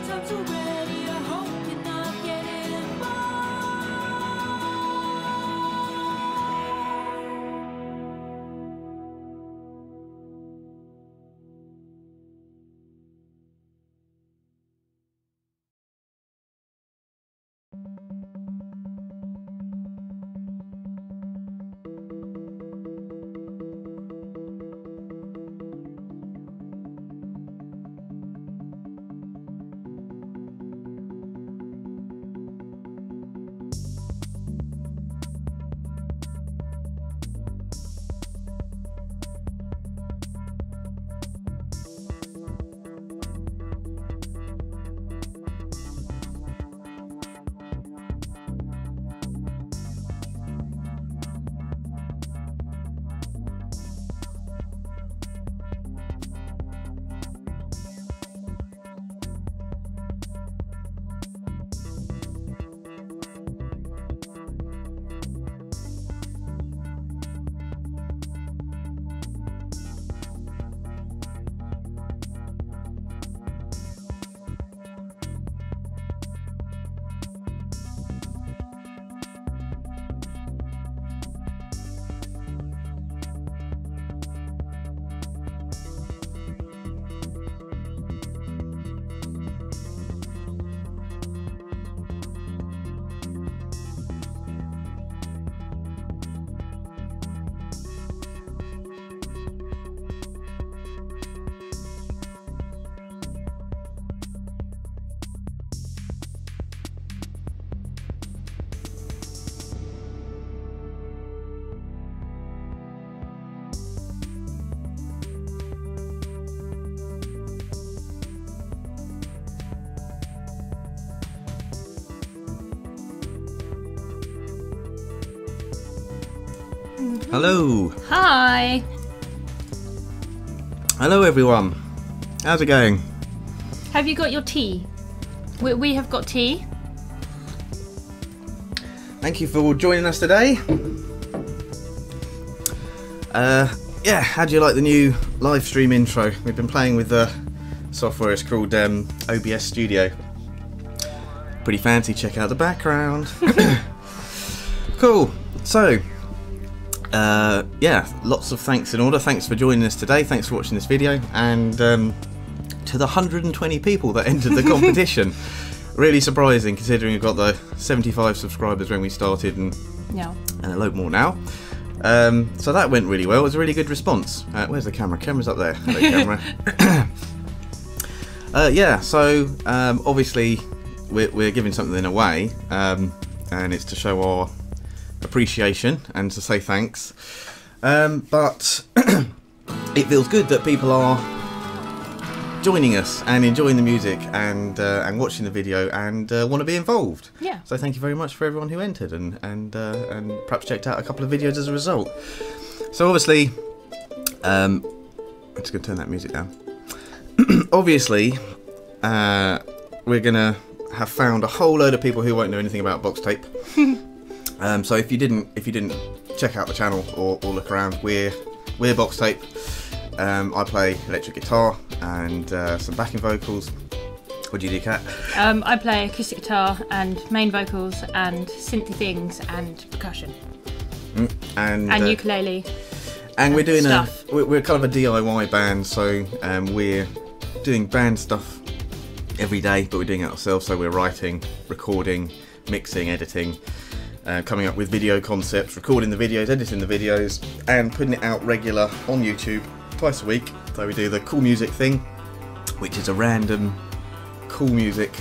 times already. I hope you're not getting bored. Hello. Hi. Hello everyone. How's it going? Have you got your tea? We have got tea. Thank you for joining us today. Yeah, how do you like the new live stream intro? We've been playing with the software, it's called OBS Studio. Pretty fancy, check out the background. Cool. So, yeah, lots of thanks in order. Thanks for joining us today. Thanks for watching this video. And to the 120 people that entered the competition. Really surprising considering we've got the 75 subscribers when we started and a load more now. So that went really well. It was a really good response. Where's the camera? Camera's up there. Hello, camera. Yeah, so obviously we're giving something away, and it's to show our appreciation and to say thanks. But it feels good that people are joining us and enjoying the music and watching the video and want to be involved. Yeah. So thank you very much for everyone who entered and perhaps checked out a couple of videos as a result. So obviously, I'm just going to turn that music down. Obviously, we're going to have found a whole load of people who won't know anything about Boxtape. So if you didn't check out the channel or look around, we're Boxtape. I play electric guitar and some backing vocals. What do you do, Kat? I play acoustic guitar and main vocals and synthy things and percussion. And ukulele. And we're doing stuff. we're kind of a DIY band, so we're doing band stuff every day, but we're doing it ourselves. So we're writing, recording, mixing, editing, coming up with video concepts, recording the videos, editing the videos, and putting it out regular on YouTube twice a week. So we do the cool music thing, which is a random cool music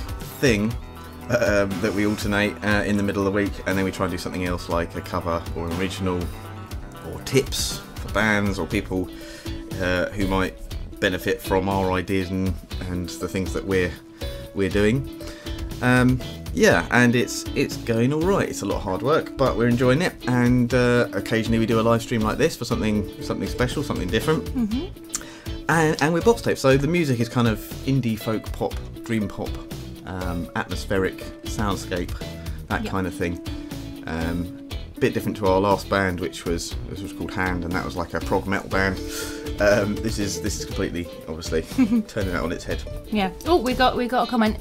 thing that we alternate in the middle of the week, and then we try and do something else like a cover or an original or tips for bands or people who might benefit from our ideas and the things that we're doing. Yeah, and it's going all right. It's a lot of hard work, but we're enjoying it. And occasionally we do a live stream like this for something special, something different. And we're Boxtape, so the music is kind of indie folk pop, dream pop, atmospheric soundscape, that kind of thing. bit different to our last band, which was called Hand, and that was like a prog metal band. This is completely, obviously, turning that on its head. Yeah. Oh, we got a comment.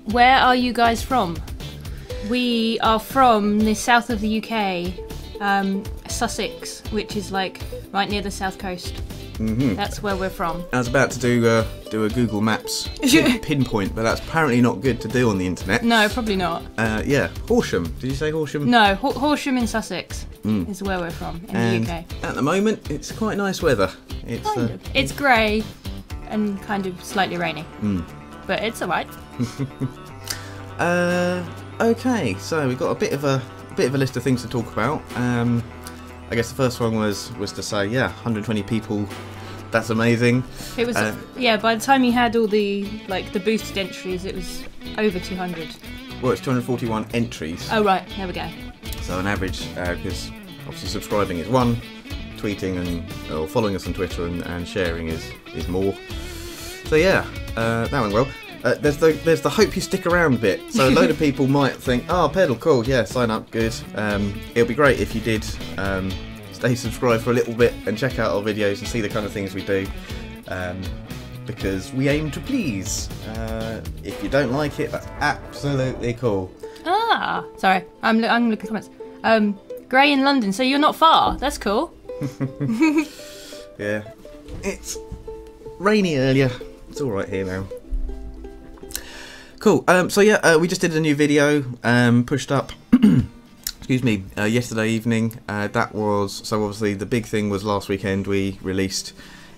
Where are you guys from? We are from the south of the UK, Sussex, which is like right near the south coast. Mm-hmm. That's where we're from. I was about to do a Google Maps pinpoint, but that's apparently not good to do on the internet. No, probably not. Yeah, Horsham. Did you say Horsham? No, Horsham in Sussex is where we're from in the UK. At the moment, it's quite nice weather. It's kind of. It's grey and kind of slightly rainy, but it's alright. Okay, so we've got a bit of a list of things to talk about. I guess the first one was to say, yeah, 120 people. That's amazing. It was, yeah. By the time you had all the boosted entries, it was over 200. Well, it's 241 entries. Oh right, there we go. So an average, because obviously subscribing is one, tweeting or following us on Twitter and sharing is more. So yeah, that went well. There's the hope you stick around bit. So a load of people might think, oh, pedal, cool, yeah, sign up, good. It'll be great if you did stay subscribed for a little bit and check out our videos and see the kind of things we do, because we aim to please. If you don't like it, that's absolutely cool. Ah, sorry, I'm looking at comments. Grey in London, so you're not far. That's cool. Yeah, it's rainy earlier. It's all right here now. Cool. So yeah, we just did a new video, pushed up. Excuse me. Yesterday evening. That was so. Obviously, the big thing was last weekend. We released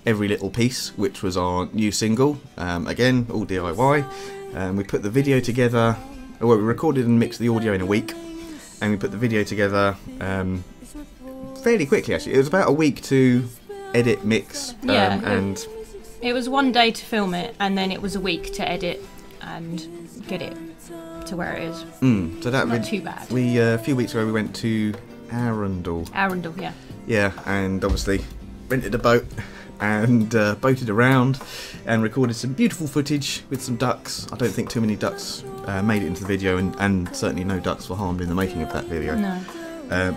Every Little Piece, which was our new single. Again, all DIY. We put the video together. Well, we recorded and mixed the audio in a week, and we put the video together fairly quickly. Actually, it was about a week to edit, mix, and it was one day to film it, and then it was a week to edit and get it to where it is. So that not too bad. We a few weeks ago we went to Arundel. Arundel, yeah. Yeah, and obviously rented a boat and boated around and recorded some beautiful footage with some ducks. I don't think too many ducks made it into the video, and certainly no ducks were harmed in the making of that video. No.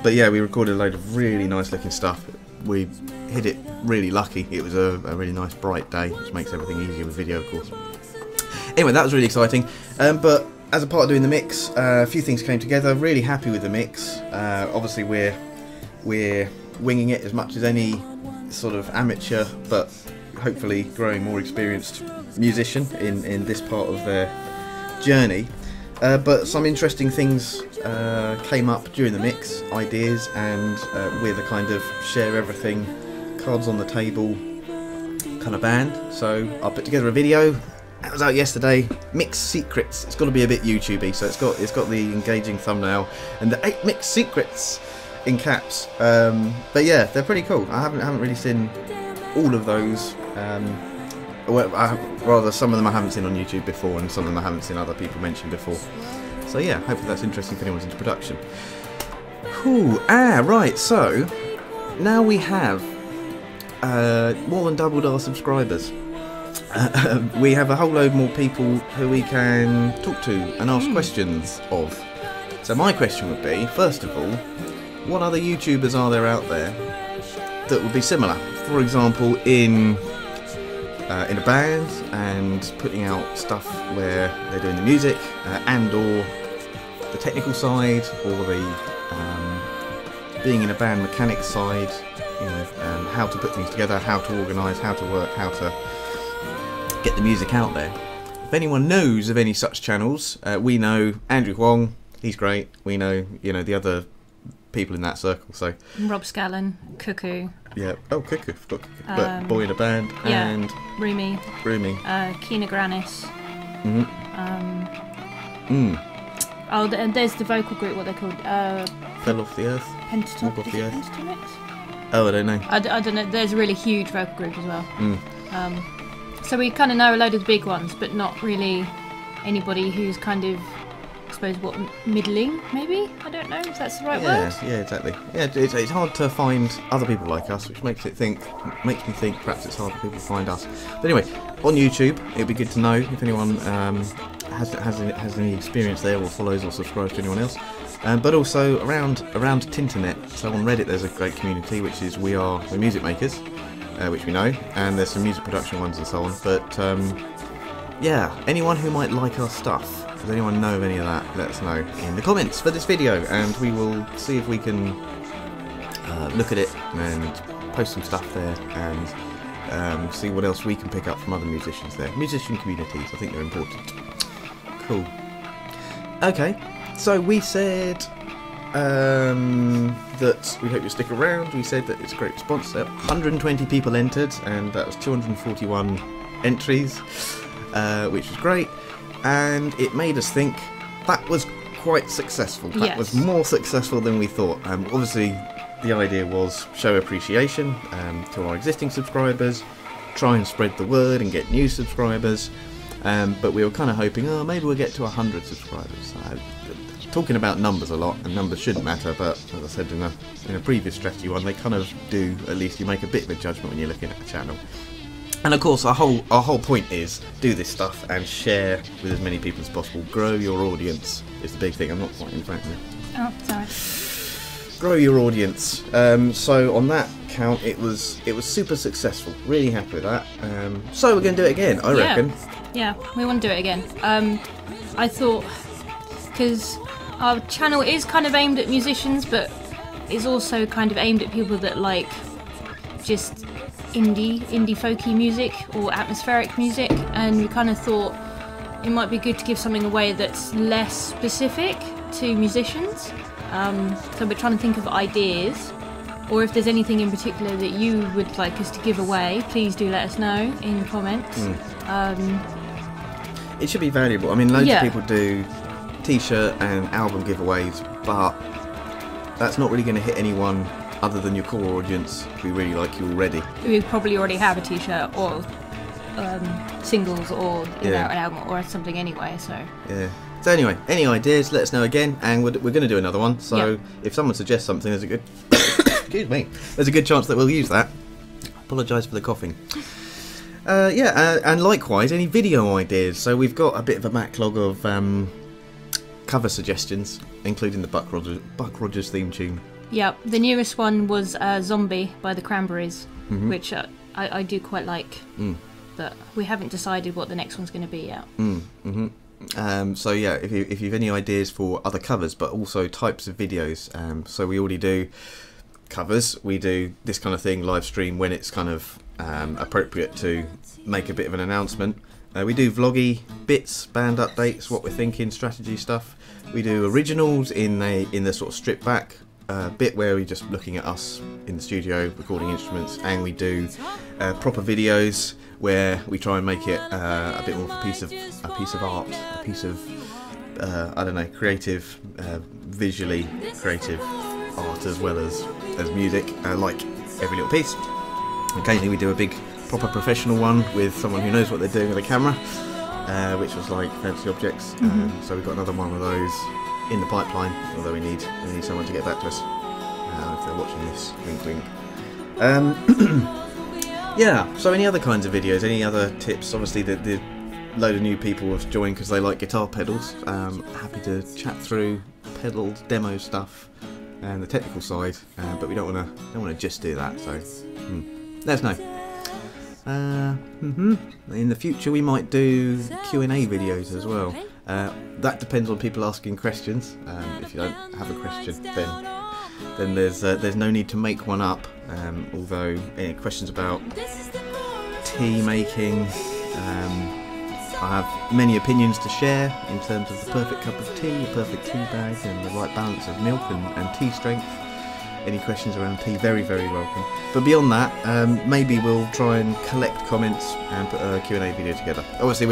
But yeah, we recorded a load of really nice looking stuff. We hit it really lucky. It was a really nice bright day, which makes everything easier with video, of course. Anyway, that was really exciting. But as a part of doing the mix, a few things came together. Really happy with the mix. Obviously, we're winging it as much as any sort of amateur, but hopefully growing more experienced musician in this part of their journey. But some interesting things came up during the mix, ideas, and we're the kind of share everything, cards on the table kind of band. So I put together a video. That was out yesterday. Mix secrets. It's got to be a bit YouTubey, so it's got the engaging thumbnail and the 8 mix secrets in caps. But yeah, they're pretty cool. I haven't really seen all of those. Well, rather, some of them I haven't seen on YouTube before, and some of them I haven't seen other people mention before. So yeah, hopefully that's interesting if anyone's into production. Cool. Right. So now we have more than doubled our subscribers. We have a whole load more people who we can talk to and ask questions of. So my question would be, first of all, what other YouTubers are there out there that would be similar? For example, in a band and putting out stuff where they're doing the music and or the technical side, or the being in a band mechanics side, you know, how to put things together, how to organise, how to work, how to get the music out there. If anyone knows of any such channels, we know Andrew Huang, he's great. We know, you know, the other people in that circle. So Rob Scallon, Cuckoo. Yeah. Oh, Cuckoo. Forgot Cuckoo. But Boy in a Band. Yeah. And Roomy. Keena Granis. Oh, and there's the vocal group. What they're called? Fell Off the Earth. Pentatonic. Walk Off the Earth. Pentatonics? Oh, I don't know. I don't know. There's a really huge vocal group as well. So we kind of know a load of the big ones, but not really anybody who's kind of, I suppose, what, middling, maybe? I don't know if that's the right word. Yeah, exactly. Yeah, it's hard to find other people like us, which makes me think perhaps it's hard for people to find us. But anyway, on YouTube, it'd be good to know if anyone has any experience there, or follows or subscribes to anyone else. But also around Tinternet. So on Reddit there's a great community, which is We're Music Makers, which we know, and there's some music production ones and so on. But yeah, anyone who might like our stuff, does anyone know of any of that, let us know in the comments for this video, and we will see if we can look at it and post some stuff there, and see what else we can pick up from other musicians there. Musician communities, I think they're important. Cool. Okay, so we said that we hope you stick around. We said that it's a great response there. 120 people entered, and that was 241 entries, which was great, and it made us think that was quite successful. That was more successful than we thought. Obviously the idea was show appreciation to our existing subscribers, try and spread the word and get new subscribers, but we were kind of hoping, oh, maybe we'll get to 100 subscribers. Talking about numbers a lot, and numbers shouldn't matter, but as I said in a previous strategy one, they kind of do. At least you make a bit of a judgment when you're looking at a channel. And of course, our whole point is do this stuff and share with as many people as possible. Grow your audience is the big thing. I'm not quite in front of me. Oh, sorry. Grow your audience. So on that count, it was super successful. Really happy with that. So we're going to do it again, I reckon. Yeah, we want to do it again. I thought, because our channel is kind of aimed at musicians, but it's also kind of aimed at people that like just indie folky music or atmospheric music, and we kind of thought it might be good to give something away that's less specific to musicians. So we're trying to think of ideas, or if there's anything in particular that you would like us to give away, please do let us know in the comments. It should be valuable. I mean, loads of people do t-shirt and album giveaways, but that's not really going to hit anyone other than your core audience who really like you already. We probably already have a t-shirt or singles or an album or something anyway, so... Yeah. So anyway, any ideas, let us know again, and we're going to do another one, so if someone suggests something, there's a good... excuse me. There's a good chance that we'll use that. Apologise for the coughing. And likewise, any video ideas. So we've got a bit of a backlog of cover suggestions, including the Buck Rogers theme tune. Yeah, the newest one was Zombie by the Cranberries, which I do quite like, but we haven't decided what the next one's going to be yet. So yeah, if you've any ideas for other covers, but also types of videos, so we already do covers, we do this kind of thing, live stream when it's kind of appropriate to make a bit of an announcement. We do vloggy bits, band updates, what we're thinking, strategy stuff. We do originals in the sort of stripped back bit where we're just looking at us in the studio recording instruments, and we do proper videos where we try and make it a bit more of a piece of art, a piece of I don't know, creative, visually creative art as well as music, like every little piece. Occasionally we do a big proper professional one with someone who knows what they're doing with a camera, which was like Fancy Objects. So we've got another one of those in the pipeline, although we need someone to get back to us if they're watching this. Wink wink. Yeah, so any other kinds of videos, any other tips? Obviously the load of new people have joined because they like guitar pedals. Happy to chat through pedals, demo stuff and the technical side, but we don't want to just do that, so let us know. In the future we might do Q&A videos as well. That depends on people asking questions. If you don't have a question, then there's no need to make one up. Although any questions about tea making, I have many opinions to share in terms of the perfect cup of tea, the perfect tea bag, and the right balance of milk and tea strength. Any questions around tea, very, very welcome. But beyond that, maybe we'll try and collect comments and put a Q&A video together. Obviously,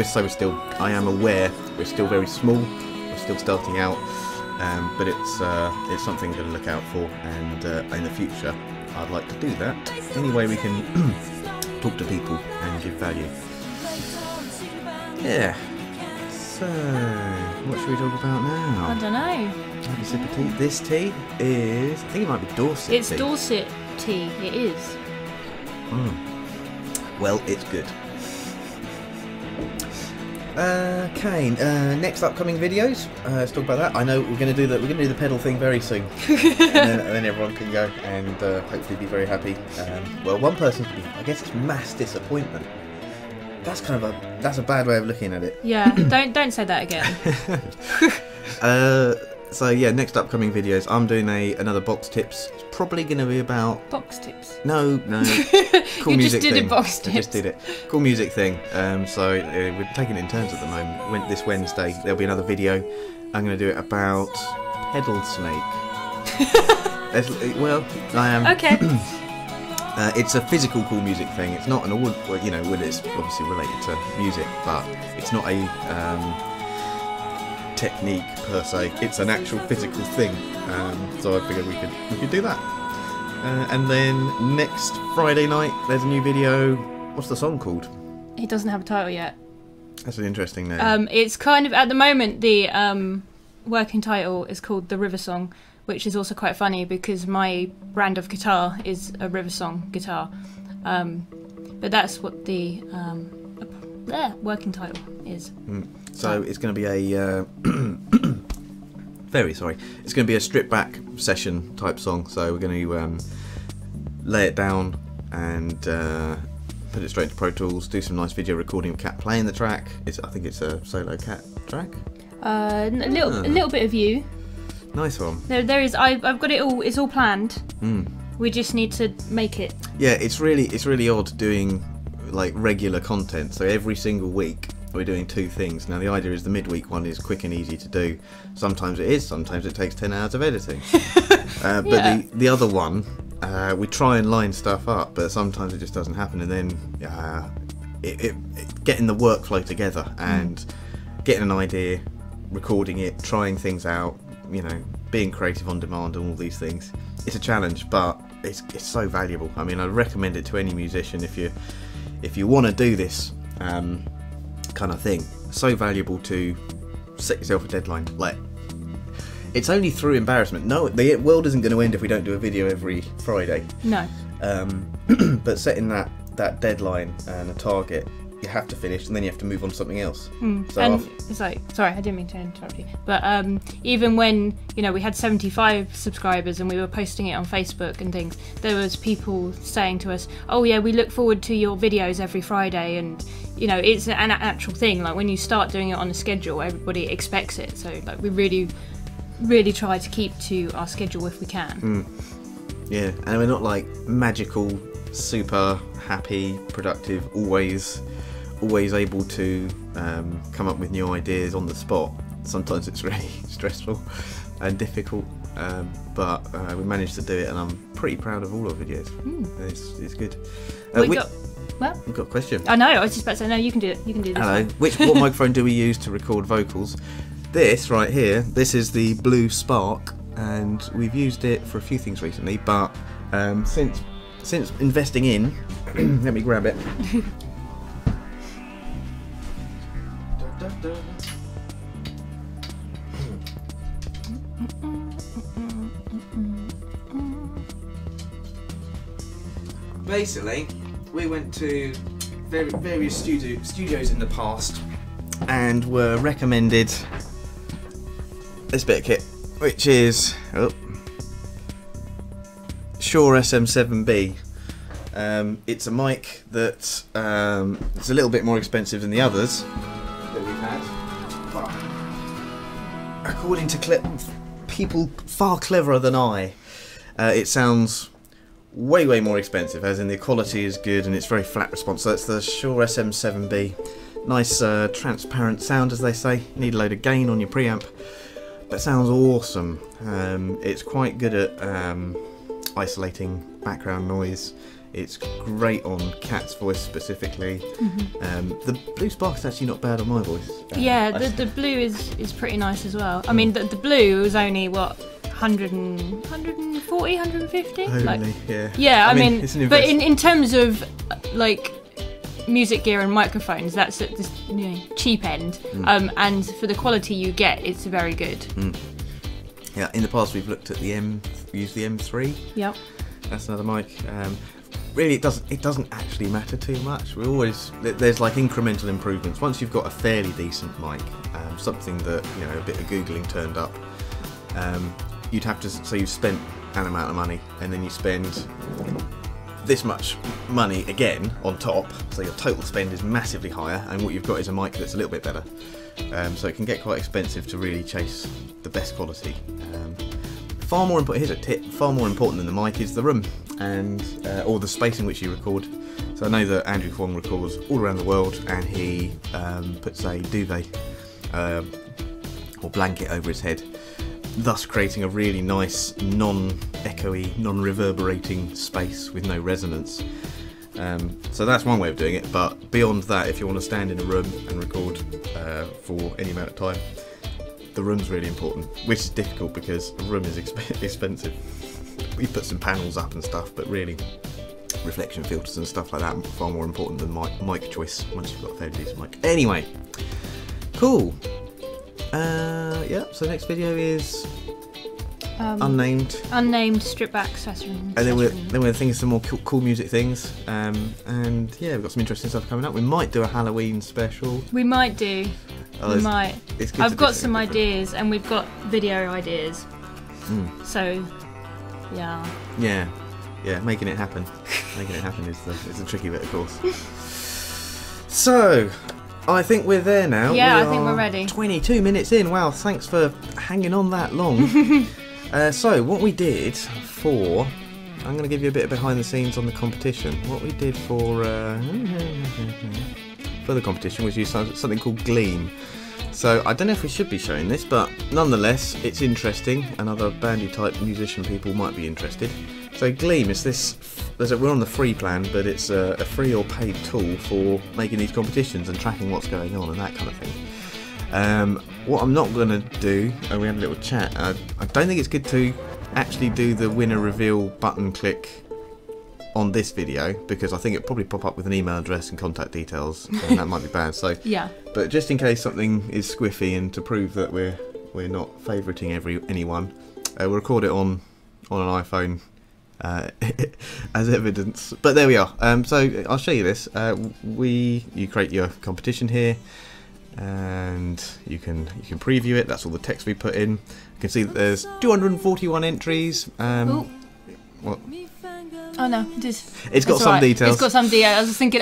I am aware we're still very small, we're still starting out, but it's something to look out for, and in the future, I'd like to do that. Any way we can talk to people and give value. Yeah. So, what should we talk about now? I don't know. Have a sip of tea. This tea is, I think it might be Dorset tea. It's Dorset tea, it is. Well, it's good. Kane. Next upcoming videos. Let's talk about that. I know we're going to do the pedal thing very soon, and then everyone can go and hopefully be very happy. Well, one person could be. I guess it's mass disappointment. That's a bad way of looking at it. Yeah. Don't say that again. So yeah, next upcoming videos. I'm doing another box tips. It's probably going to be about Box tips. No. Cool you music just did thing. a box tips. I just did it. Cool music thing. So we're taking it in turns at the moment. This Wednesday there'll be another video. I'm going to do it about pedal snake. Well, I am. Okay. It's a physical cool music thing. It's not an award. Well, you know, it's obviously related to music, but it's not a technique per se. It's an actual physical thing. So I figured we could do that. And then next Friday night there's a new video. What's the song called? It doesn't have a title yet. That's an interesting name. It's kind of, at the moment, the working title is called The River Song, which is also quite funny because my brand of guitar is a River Song guitar. But that's what the working title is. So it's going to be a it's going to be a stripped back session type song. So we're going to lay it down and put it straight into Pro Tools, do some nice video recording of Kat playing the track. I think it's a solo Kat track. A little bit of you. Nice one. There is. I've got it all. It's all planned. We just need to make it. Yeah, it's really odd doing like regular content. So every single week we're doing two things. Now the idea is the midweek one is quick and easy to do. Sometimes it is. Sometimes it takes 10 hours of editing. But Yeah. the other one, we try and line stuff up, but sometimes it just doesn't happen. And then getting the workflow together and getting an idea, recording it, trying things out, you know, being creative on demand and all these things. It's a challenge, but it's so valuable. I mean, I recommend it to any musician if you want to do this kind of thing. So valuable to set yourself a deadline. Like, it's only through embarrassment. No, the world isn't going to end if we don't do a video every Friday. No. But setting that deadline and a target, you have to finish, and then you have to move on to something else. So and it's like, sorry, I didn't mean to interrupt you, but even when, you know, we had 75 subscribers and we were posting it on Facebook and things, there was people saying to us, oh yeah, we look forward to your videos every Friday, and you know, it's an actual thing. Like, when you start doing it on a schedule, everybody expects it. So like, we really try to keep to our schedule if we can. Yeah, and we're not like magical, super happy, productive, always able to come up with new ideas on the spot. Sometimes it's really stressful and difficult, but we managed to do it, and I'm pretty proud of all our videos. It's good. We've got a question. I know, I was just about to say, no, you can do it. You can do this. Hello. one. What microphone do we use to record vocals? This right here, this is the Blue Spark, and we've used it for a few things recently, but since investing in, let me grab it. Basically, we went to various studios in the past and were recommended this bit of kit, which is Shure SM7B. It's a mic that it's a little bit more expensive than the others that we've had, but according to people far cleverer than I, it sounds way more expensive, as in the quality is good and it's very flat response. So it's the Shure SM7B. Nice transparent sound, as they say. Need a load of gain on your preamp, but sounds awesome. It's quite good at isolating background noise. It's great on Kat's voice specifically. The Blue Spark is actually not bad on my voice. Yeah, the blue is pretty nice as well. I mean, the blue was only, what, 140, 150? Only, yeah. Yeah, I mean, it's an but in terms of, like, music gear and microphones, that's at this, you know, cheap end. And for the quality you get, it's very good. Yeah, in the past we've looked at used the M3. Yep. That's another mic. really, it doesn't actually matter too much. There's like incremental improvements. Once you've got a fairly decent mic, something that, you know, a bit of googling turned up, you'd have to. So you've spent an amount of money, and then you spend this much money again on top. So your total spend is massively higher, and what you've got is a mic that's a little bit better. So it can get quite expensive to really chase the best quality. Far more important. Here's a tip: far more important than the mic is the room and or the space in which you record. So I know that Andrew Kwong records all around the world, and he puts a duvet or blanket over his head, thus creating a really nice, non-echoey, non-reverberating space with no resonance. So that's one way of doing it, but beyond that, if you want to stand in a room and record for any amount of time, the room's really important, which is difficult because a room is expensive. We put some panels up and stuff, but really reflection filters and stuff like that are far more important than mic choice once you've got a fairly decent mic. Anyway, cool. Yeah, so next video is unnamed strip back session. And then we're thinking some more cool music things. And yeah, we've got some interesting stuff coming up. We might do a Halloween special. We might do. We might. I've got some ideas, and we've got video ideas. So, yeah. Yeah, making it happen. Making it happen is the tricky bit, of course. So, I think we're there now. Yeah, I think we're ready. 22 minutes in. Wow, thanks for hanging on that long. So, what we did for... I'm going to give you a bit of behind the scenes on the competition. What we did for the competition was use something called Gleam. So, I don't know if we should be showing this, but nonetheless, it's interesting, and other bandy type musician people might be interested. So, Gleam is this... We're on the free plan, but it's a free or paid tool for making these competitions and tracking what's going on and that kind of thing. What I'm not going to do, and we had a little chat, I don't think it's good to actually do the winner reveal button click on this video, because I think it'll probably pop up with an email address and contact details, and that might be bad. So yeah. But just in case something is squiffy, and to prove that we're not favouriting anyone, we'll record it on an iPhone as evidence. But there we are. So I'll show you this. You create your competition here, and you can preview it. That's all the text we put in. You can see that there's 241 entries. What? Oh no, it's got some details. It's got some details. I was thinking,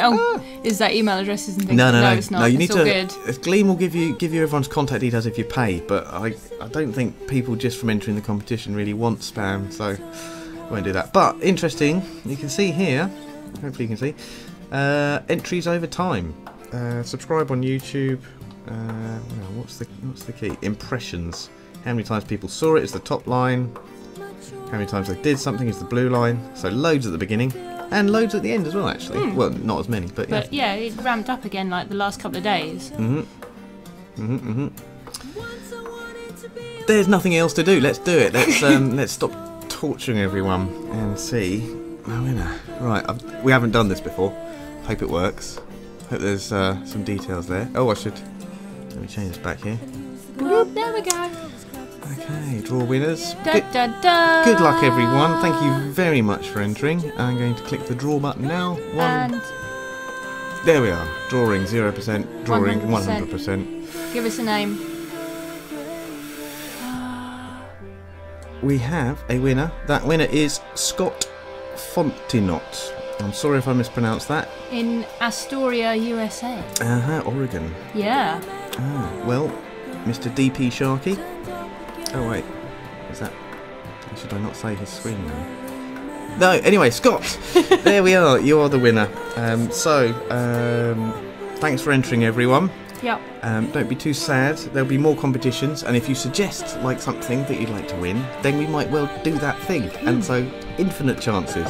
is that email addresses and things? No, it's not. No, you need it's all good. Gleam will give you everyone's contact details if you pay, but I don't think people just from entering the competition really want spam, so I won't do that. But interesting, you can see here. Hopefully you can see entries over time. Subscribe on YouTube. What's the key? Impressions. How many times people saw it is the top line. How many times they did something is the blue line. So loads at the beginning and loads at the end as well, actually. Well, not as many, but yeah. But yeah, it ramped up again like the last couple of days. There's nothing else to do. Let's do it. Let's stop torturing everyone and see our winner. Right, we haven't done this before. Hope it works. Hope there's some details there. Oh, let me change this back here. Oh, there we go. Okay, draw winners. Good luck, everyone. Thank you very much for entering. I'm going to click the draw button now. There we are. Drawing 0%. Drawing 100%. Give us a name. We have a winner. That winner is Scott Fontenot. I'm sorry if I mispronounced that. In Astoria, USA. Oregon. Yeah. Well, Mr. DP Sharkey. Oh wait, is that? Should I not say his screen name? No. Anyway, Scott. There we are. You are the winner. Thanks for entering, everyone. Yep. Don't be too sad. There'll be more competitions, and if you suggest like something that you'd like to win, then we might well do that thing. And so, infinite chances.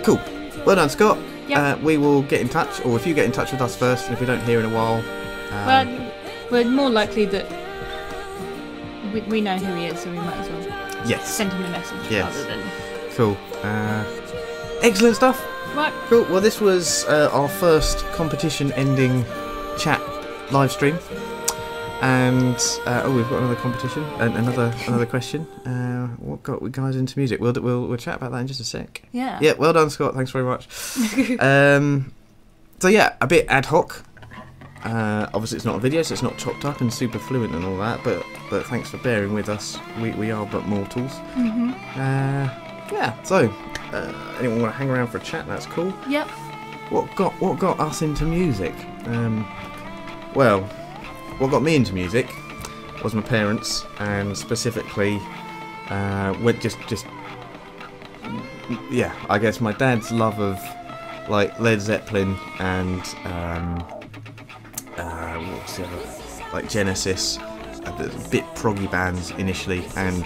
Cool. Well done, Scott. Yep. We will get in touch, or if you get in touch with us first, and if we don't hear in a while. Well, we're more likely that we know who he is, so we might as well send him a message rather than... Cool. Excellent stuff. Right. Cool. Well, this was our first competition ending chat live stream. And oh, we've got another competition, another question. What got we guys into music? We'll chat about that in just a sec. Yeah. Yeah. Well done, Scott. Thanks very much. So yeah, a bit ad hoc. Obviously, it's not a video, so it's not chopped up and super fluent and all that. But thanks for bearing with us. We are but mortals. Mhm. Yeah. So, anyone want to hang around for a chat? That's cool. Yep. What got us into music? Well, what got me into music was my parents, and specifically, yeah, I guess my dad's love of like Led Zeppelin and what's the other, like Genesis, the bit proggy bands initially, and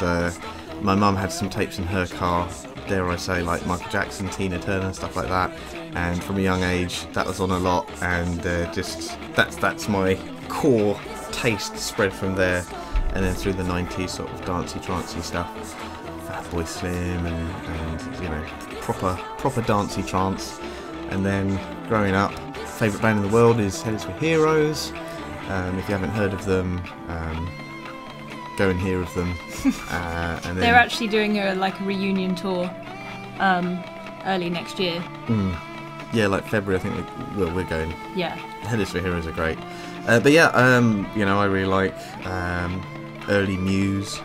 my mum had some tapes in her car, dare I say, like Michael Jackson, Tina Turner, stuff like that. And from a young age, that was on a lot, and just that's my core taste spread from there, and then through the 90s, sort of dancey, trancey stuff, Fatboy Slim, and you know, proper dancey trance. And then growing up, favourite band in the world is Headers for Heroes. If you haven't heard of them, go and hear of them. And then, They're actually doing a reunion tour early next year. Yeah, like February, I think we're going. Yeah. Headers for Heroes are great. But yeah, you know, I really like early Muse,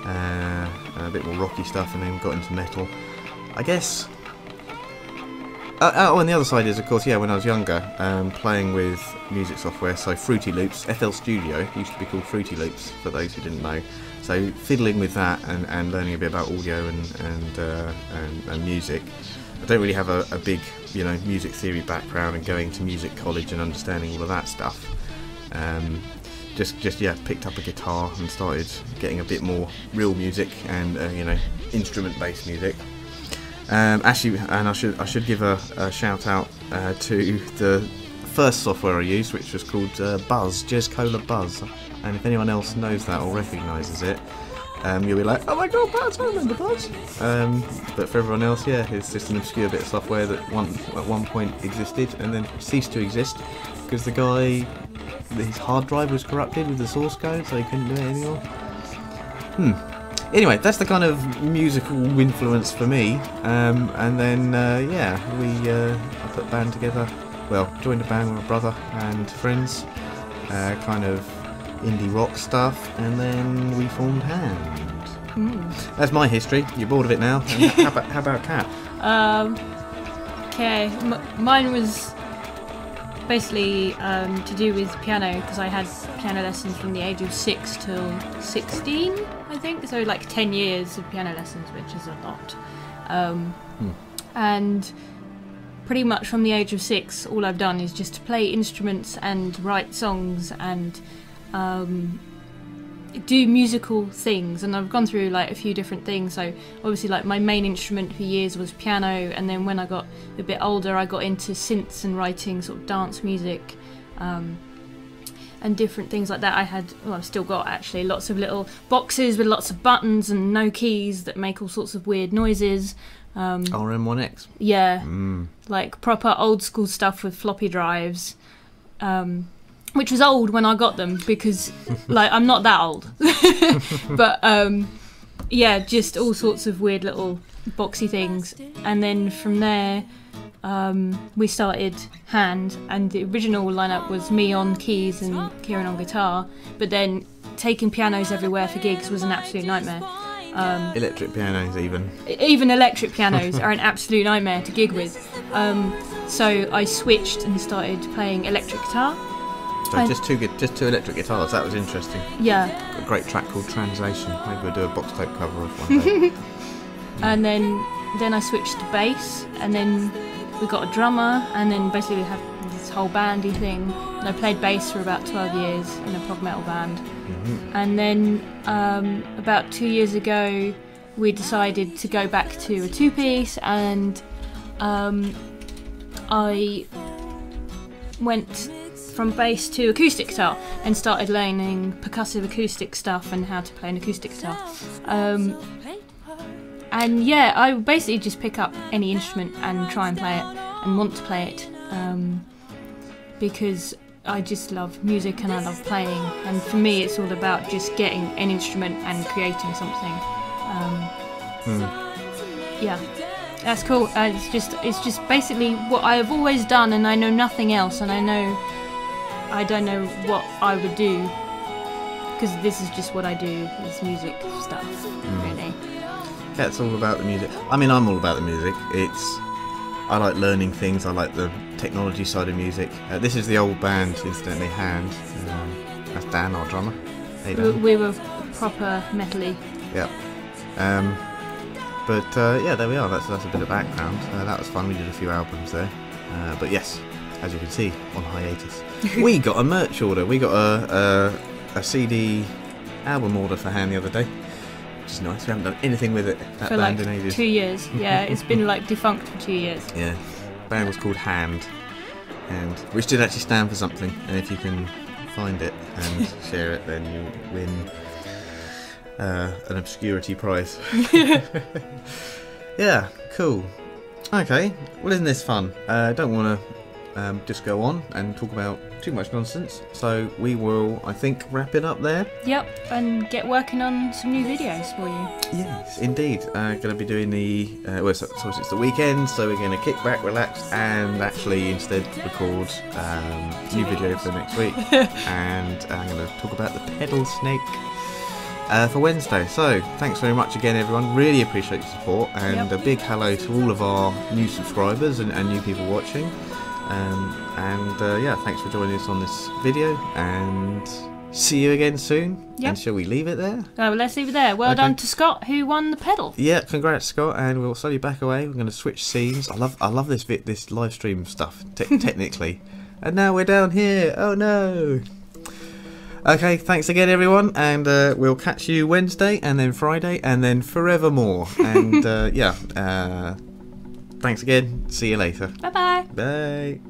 and a bit more rocky stuff, and then got into metal. I guess. Oh, and the other side is, of course, yeah, when I was younger, playing with music software, so Fruity Loops, FL Studio, used to be called Fruity Loops, for those who didn't know. So fiddling with that and learning a bit about audio and music. I don't really have a big, you know, music theory background and going to music college and understanding all of that stuff. Just yeah, picked up a guitar and started getting a bit more real music and you know, instrument-based music. Actually, and I should give a shout out to the first software I used, which was called Buzz, Jez Cola Buzz. And if anyone else knows that or recognises it, you'll be like, oh my god, Buzz, I remember Buzz. But for everyone else, yeah, it's just an obscure bit of software that at one point existed and then ceased to exist because the guy, his hard drive was corrupted with the source code, so he couldn't do it anymore. Anyway, that's the kind of musical influence for me. And then, yeah, I put a band together. Well, joined a band with my brother and friends, kind of indie rock stuff, and then we formed Hand. That's my history. You're bored of it now. And how about Kat? Okay, mine was basically to do with piano, because I had piano lessons from the age of 6 till 16, I think. So like 10 years of piano lessons, which is a lot. And pretty much from the age of 6, all I've done is just play instruments and write songs and do musical things, and I've gone through like a few different things. So obviously, like, my main instrument for years was piano, and then when I got a bit older I got into synths and writing sort of dance music and different things like that. I've still got actually lots of little boxes with lots of buttons and no keys that make all sorts of weird noises. RM1X. Yeah, like proper old school stuff with floppy drives. Which was old when I got them, because like I'm not that old. But yeah, just all sorts of weird little boxy things. And then from there we started Hand, and the original lineup was me on keys and Kieran on guitar, but then taking pianos everywhere for gigs was an absolute nightmare. Electric pianos, even electric pianos are an absolute nightmare to gig with. So I switched and started playing electric guitar. So just two electric guitars. That was interesting. Yeah. A great track called Translation. Maybe we'll do a Boxtape cover of one day. And then I switched to bass, and then we got a drummer, and then basically we have this whole bandy thing. And I played bass for about 12 years in a prog metal band. And then about 2 years ago we decided to go back to a two-piece, and I went from bass to acoustic guitar and started learning percussive acoustic stuff and how to play an acoustic guitar. And yeah, I basically just pick up any instrument and try and play it and want to play it, because I just love music and I love playing, and for me it's all about just getting an instrument and creating something. Yeah, that's cool. It's just basically what I have always done, and I know nothing else, and I don't know what I would do, because this is just what I do, is music stuff, really. Yeah, it's all about the music. I mean, I'm all about the music. I like learning things. I like the technology side of music. This is the old band, incidentally, Hand. That's Dan, our drummer. Hey, Dan. We were proper metally. Yeah. But yeah, there we are. That's a bit of background. That was fun. We did a few albums there. But yes, as you can see, on hiatus. We got a merch order. We got a CD album order for Hand the other day. Which is nice. We haven't done anything with it. That For band like in ages. 2 years. Yeah, it's been like defunct for 2 years. Yeah. The band was called Hand, which did actually stand for something. And if you can find it and share it, then you win an obscurity prize. Yeah, cool. Okay, well, isn't this fun? I don't want to just go on and talk about too much nonsense, so we will, I think, wrap it up there. Yep, and get working on some new videos for you. Yes, indeed. Going to be doing it's the weekend, so we're going to kick back, relax, and actually instead record new video for next week. And I'm going to talk about the pedal snake for Wednesday. So thanks very much again, everyone. Really appreciate your support, and a big hello to all of our new subscribers and new people watching. Yeah, thanks for joining us on this video, and see you again soon. Yep. And shall we leave it there? Well, let's leave it there. Well done to Scott, who won the pedal. Yeah, congrats, Scott. And we'll slowly back away. We're going to switch scenes. I love this live stream stuff technically. And now we're down here. Oh no. Okay, thanks again, everyone, and we'll catch you Wednesday, and then Friday, and then forevermore. And yeah, thanks again. See you later. Bye-bye. Bye.